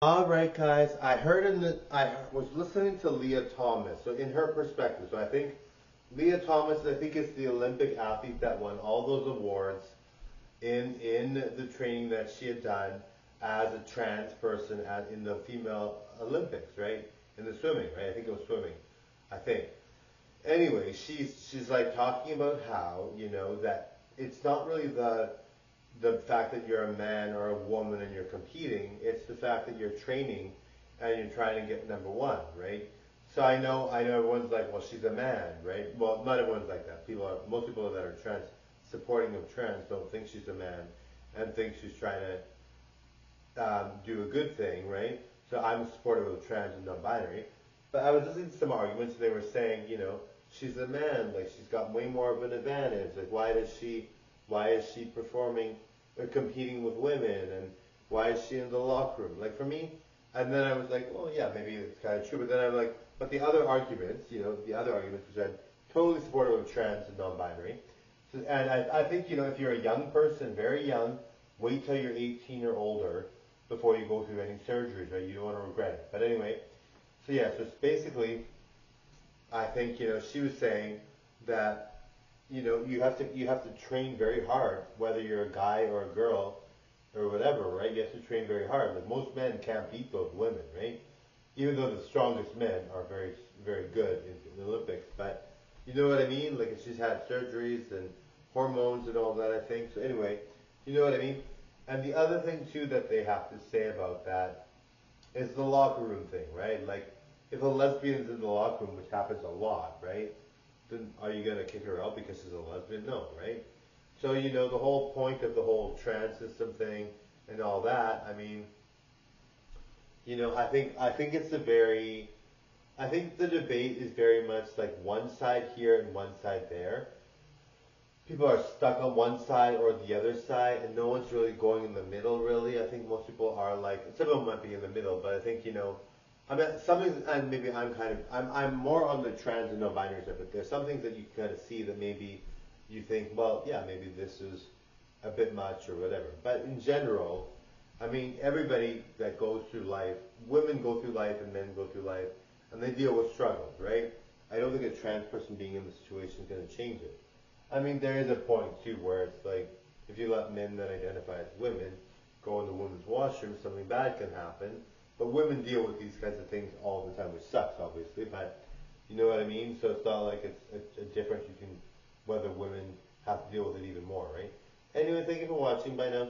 All right, guys. I was listening to Leah Thomas. So in her perspective, so I think Leah Thomas, I think, is the Olympic athlete that won all those awards in the training that she had done as a trans person in the female Olympics, right? In the swimming, right? I think it was swimming. I think. Anyway, she's like talking about how that it's not really the fact that you're a man or a woman and you're competing. It's the fact that you're training and you're trying to get number one, right? So I know everyone's like, well, she's a man, right? Well, not everyone's like that. Most people that are trans, supporting of trans, don't think she's a man and think she's trying to do a good thing, right? So I'm supportive of trans and non-binary. But I was listening to some arguments. They were saying, she's a man, like she's got way more of an advantage. Like why is she performing or competing with women, and why is she in the locker room? Like for me, and then I was like, well, yeah, maybe it's kind of true. But then I'm like, but the other arguments, which I'm totally supportive of trans and non-binary. So, and I think if you're a young person, very young, wait till you're 18 or older before you go through any surgeries, right? You don't want to regret it. But anyway, so yeah, so it's basically, I think she was saying that you have to train very hard, whether you're a guy or a girl or whatever, right? You have to train very hard. Like most men can't beat those women, right? Even though the strongest men are very very good in the Olympics, but you know what I mean? Like she's had surgeries and hormones and all that. I think so. Anyway, you know what I mean? And the other thing too that they have to say about that is the locker room thing, right? Like if a lesbian's in the locker room, which happens a lot, right? Then are you gonna kick her out because she's a lesbian? No, right? So the whole point of the whole trans system thing and all that. I mean, I think it's a very I think the debate is very much like one side here and one side there. People are stuck on one side or the other side, and no one's really going in the middle. Really, I think most people are like some of them might be in the middle, but I think I mean something, and maybe I'm more on the trans and non-binary side. But there's some things that you kind of see that maybe you think, well, yeah, maybe this is a bit much or whatever. But in general, I mean, everybody that goes through life, women go through life and men go through life, and they deal with struggles, right? I don't think a trans person being in the situation is going to change it. I mean, there is a point too where it's like if you let men that identify as women go in the women's washroom, something bad can happen. But women deal with these kinds of things all the time, which sucks, obviously. But you know what I mean? So it's not like it's a difference between whether women have to deal with it even more, right? Anyway, thank you for watching. Bye now.